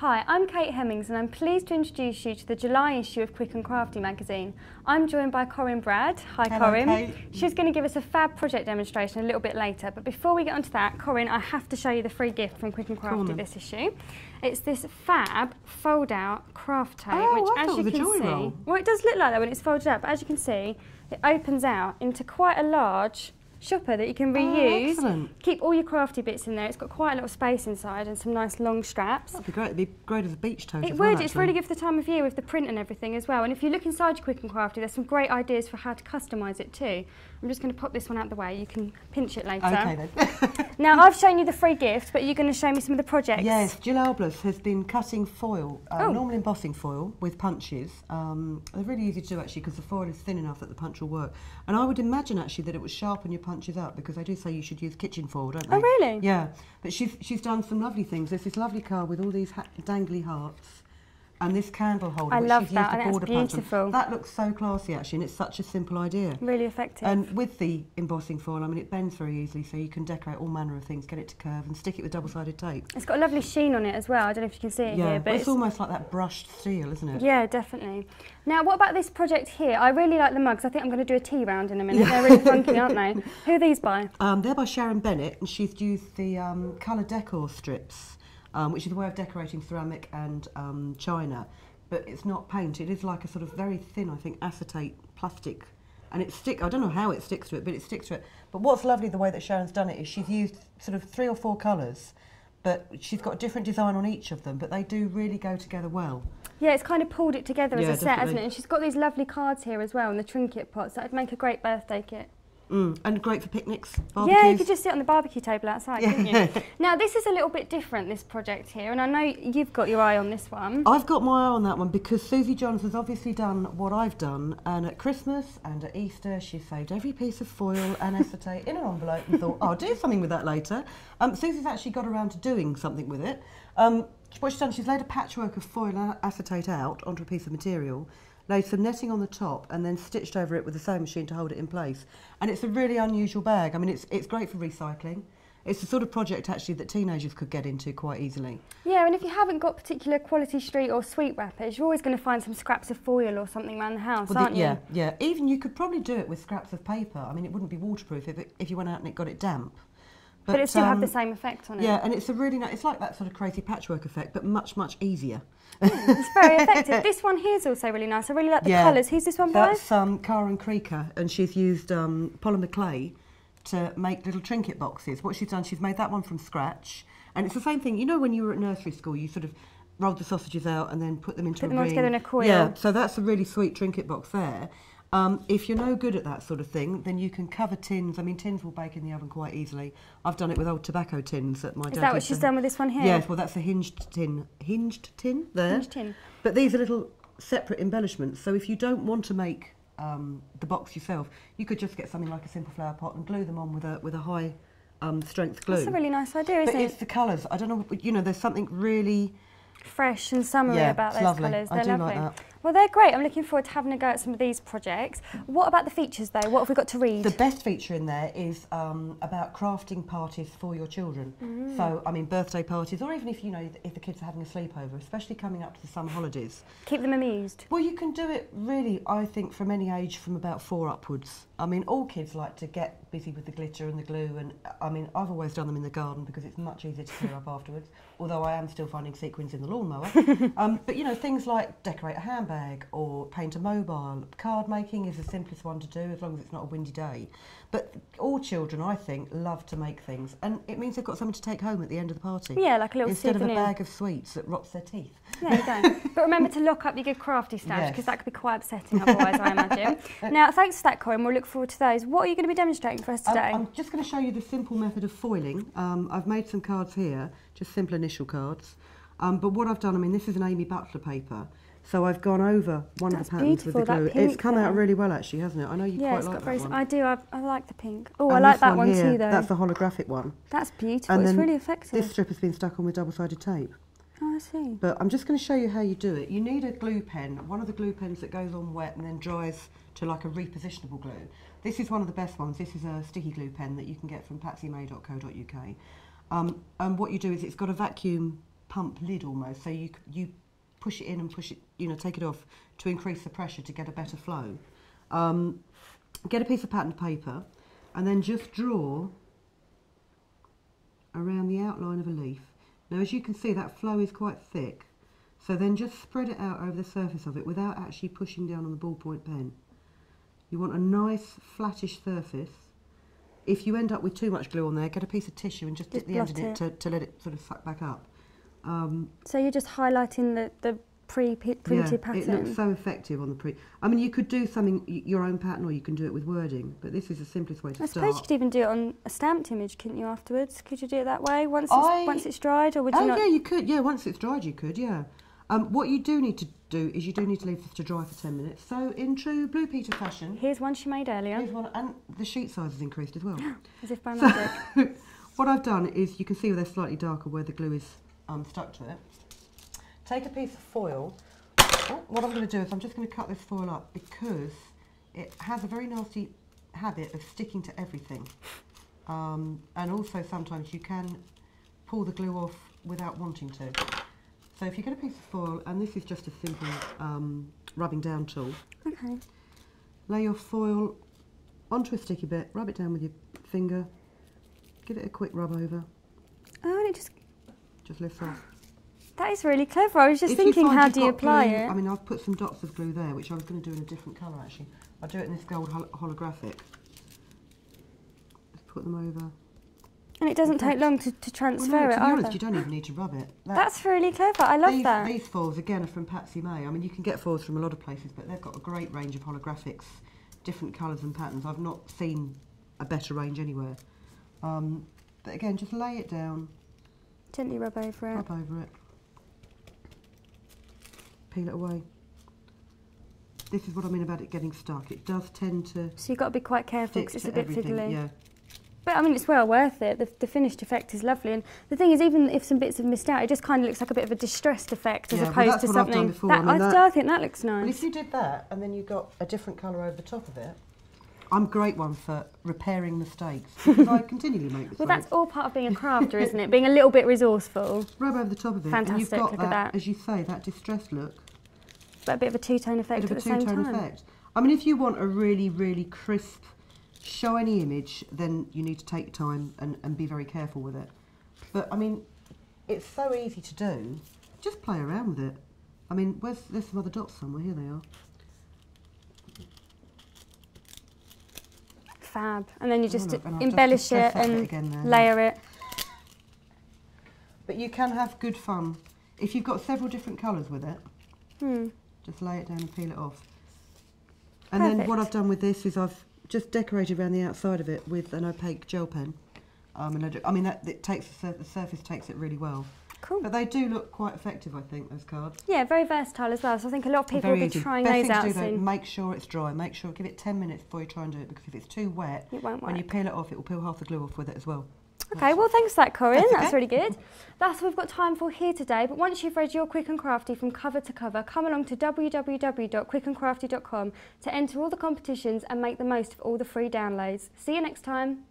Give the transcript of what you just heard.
Hi, I'm Kate Hemmings and I'm pleased to introduce you to the July issue of Quick and Crafty magazine. I'm joined by Corinne Bradd. Hi. Hello, Corinne. Kate. She's going to give us a fab project demonstration a little bit later, but before we get onto that, Corinne, I have to show you the free gift from Quick and Crafty this issue. It's this fab fold-out craft tape, which as you can see, well, it does look like that when it's folded up, but as you can see, it opens out into quite a large shopper that you can reuse. Keep all your crafty bits in there. It's got quite a lot of space inside and some nice long straps. That'd be great. It'd be great as a beach tote. It would. It's really good for the time of year with the print and everything as well. And if you look inside your Quick and Crafty, there's some great ideas for how to customise it too. I'm just going to pop this one out the way. You can pinch it later. Okay then. Now I've shown you the free gift, but you're going to show me some of the projects. Yes, Jill Alblas has been cutting foil, normal embossing foil with punches. They're really easy to do actually because the foil is thin enough that the punch will work. And I would imagine actually that it would sharpen your punches up because they do say you should use kitchen foil, don't they? Oh really? Yeah, but she's done some lovely things. There's this lovely card with all these dangly hearts. And this candle holder, which she's used to border punch on. That looks so classy actually, and it's such a simple idea. Really effective. And with the embossing foil, I mean, it bends very easily, so you can decorate all manner of things, get it to curve, and stick it with double-sided tape. It's got a lovely sheen on it as well. I don't know if you can see it here, but it's almost like that brushed steel, isn't it? Yeah, definitely. Now, what about this project here? I really like the mugs. I think I'm going to do a tea round in a minute. They're really funky, aren't they? Who are these by? They're by Sharon Bennett, and she's used the colour decor strips, which is a way of decorating ceramic and china. But it's not paint, it is like a sort of very thin, I think, acetate plastic. And I don't know how it sticks to it, but it sticks to it. But what's lovely, the way that Sharon's done it, is she's used sort of 3 or 4 colours, but she's got a different design on each of them, but they do really go together well. Yeah, it's kind of pulled it together as a set, hasn't it? And she's got these lovely cards here as well, and the trinket pots. That would make a great birthday kit. And great for picnics, barbecues. Yeah, you could just sit on the barbecue table outside, couldn't you? Now, this is a little bit different, this project here, and I know you've got your eye on this one. I've got my eye on that one because Susie Johns has obviously done what I've done, and at Christmas and at Easter, she saved every piece of foil and acetate in an envelope and thought, I'll do something with that later. Susie's actually got around to doing something with it. What she's done, she's laid a patchwork of foil and acetate out onto a piece of material, laid some netting on the top and then stitched over it with the sewing machine to hold it in place. And it's a really unusual bag. I mean, it's great for recycling. It's the sort of project actually that teenagers could get into quite easily. Yeah, and if you haven't got particular quality street or sweet wrappers, you're always going to find some scraps of foil or something around the house, aren't you? Yeah. Even you could probably do it with scraps of paper. I mean, it wouldn't be waterproof if you went out and it got it damp. But it still have the same effect on it. Yeah, and it's a really nice, it's like that sort of crazy patchwork effect, but much, much easier. It's very effective. This one here is also really nice. I really like the colours. Who's this one by? That's Karen Creaker, and she's used polymer clay to make little trinket boxes. What she's done, she's made that one from scratch, and it's the same thing. You know, when you were at nursery school, you sort of rolled the sausages out and then put them into a ring. Put them all together in a coil. Yeah, so that's a really sweet trinket box there. If you're no good at that sort of thing, then you can cover tins. I mean, tins will bake in the oven quite easily. I've done it with old tobacco tins that my dad used to. Is that what she's done with this one here? Yes, well, that's a hinged tin. Hinged tin there. Hinged tin. But these are little separate embellishments. So if you don't want to make the box yourself, you could just get something like a simple flower pot and glue them on with a high strength glue. That's a really nice idea, isn't it? But it's the colours. I don't know. You know, there's something really fresh and summery about those colours. They're lovely. Like that. Well, they're great. I'm looking forward to having a go at some of these projects. What about the features, though? What have we got to read? The best feature in there is about crafting parties for your children. So, I mean, birthday parties, or even if, you know, if the kids are having a sleepover, especially coming up to the summer holidays. Keep them amused. Well, you can do it really, I think, from any age from about 4 upwards. I mean, all kids like to get busy with the glitter and the glue, and I mean, I've always done them in the garden because it's much easier to clear up afterwards, although I am still finding sequins in the lawnmower. But, you know, things like decorate a handbag or paint a mobile. Card making is the simplest one to do as long as it's not a windy day. But all children, I think, love to make things, and it means they've got something to take home at the end of the party. Yeah, like a little instead souvenir. of a bag of sweets that rots their teeth. There you go. But remember to lock up your good crafty stash because that could be quite upsetting otherwise, I imagine. Now, thanks for that, Corinne. We'll look forward to those. What are you going to be demonstrating for us today? I'm just going to show you the simple method of foiling. I've made some cards here, just simple initial cards. But what I've done, I mean, this is an Amy Butler paper. So I've gone over one of the patterns with the glue. It's come out really well, actually, hasn't it? I know you quite like that one. I do. I like the pink. Oh, I like that one too, though. That's the holographic one. That's beautiful. It's really effective. This strip has been stuck on with double-sided tape. Oh, I see. But I'm just going to show you how you do it. You need a glue pen, one of the glue pens that goes on wet and then dries to like a repositionable glue. This is one of the best ones. This is a sticky glue pen that you can get from patsymay.co.uk. And what you do is it's got a vacuum pump lid almost, so you push it in and push it, you know, take it off to increase the pressure to get a better flow. Get a piece of patterned paper and then just draw around the outline of a leaf. Now as you can see, that flow is quite thick, so then just spread it out over the surface of it without actually pushing down on the ballpoint pen. You want a nice flattish surface. If you end up with too much glue on there, get a piece of tissue and just dip the end in it to let it sort of suck back up. So you're just highlighting the pre-printed pattern? It looks so effective on the I mean, you could do something, your own pattern, or you can do it with wording, but this is the simplest way to start. I suppose you could even do it on a stamped image, couldn't you, afterwards? Could you do it that way, once it's dried, or would you not? Oh yeah, you could, yeah, once it's dried you could, yeah. What you do need to do is you do need to leave this to dry for 10 minutes. So in true Blue Peter fashion... Here's one she made earlier. Here's one, and the sheet size has increased as well. As if by magic. What I've done is, you can see they're slightly darker where the glue is stuck to it. Take a piece of foil. What I'm going to do is I'm just going to cut this foil up because it has a very nasty habit of sticking to everything. And also sometimes you can pull the glue off without wanting to. So if you get a piece of foil, and this is just a simple rubbing down tool. Okay. Lay your foil onto a sticky bit, rub it down with your finger, give it a quick rub over. Oh, and it just lifts off. That is really clever. I was just thinking, how do you apply it? I mean, I've put some dots of glue there, which I was going to do in a different colour actually. I'll do it in this gold holographic. Just put them over. And it doesn't take long to transfer it, to be honest, you don't even need to rub it. That's really clever. I love that. These foils, again, are from Patsy May. I mean, you can get foils from a lot of places, but they've got a great range of holographics, different colours and patterns. I've not seen a better range anywhere. But again, just lay it down. Gently rub over it. Rub over it. Peel it away. This is what I mean about it getting stuck. It does tend to... So you've got to be quite careful because it's a bit fiddly. Yeah. But I mean, it's well worth it. The finished effect is lovely, and the thing is, even if some bits have missed out, it just kind of looks like a bit of a distressed effect as opposed to something. I've done before. I think that looks nice. But if you did that, and then you got a different colour over the top of it, I'm a great one for repairing mistakes because I continually make mistakes. Well, that's all part of being a crafter, isn't it? Being a little bit resourceful. Rub over the top of it, fantastic. And you've got look at that, as you say, that distressed look. But a bit of a two-tone effect at the same time. Effect. I mean, if you want a really, really crisp, shiny image, then you need to take time and be very careful with it. But I mean, it's so easy to do. Just play around with it. I mean, there's some other dots somewhere. Here they are. Fab. And then you just embellish it and layer it. But you can have good fun if you've got several different colours with it. Just lay it down and peel it off. And then what I've done with this is I've just decorated around the outside of it with an opaque gel pen. I mean, the surface takes it really well. Cool. But they do look quite effective, I think, those cards. Yeah, very versatile as well. So I think a lot of people will be trying those out soon. Make sure it's dry. Give it 10 minutes before you try and do it, because if it's too wet, it won't work. When you peel it off, it will peel half the glue off with it as well. Okay, well, thanks for that, Corinne. That's really good. That's what we've got time for here today. But once you've read your Quick and Crafty from cover to cover, come along to www.quickandcrafty.com to enter all the competitions and make the most of all the free downloads. See you next time.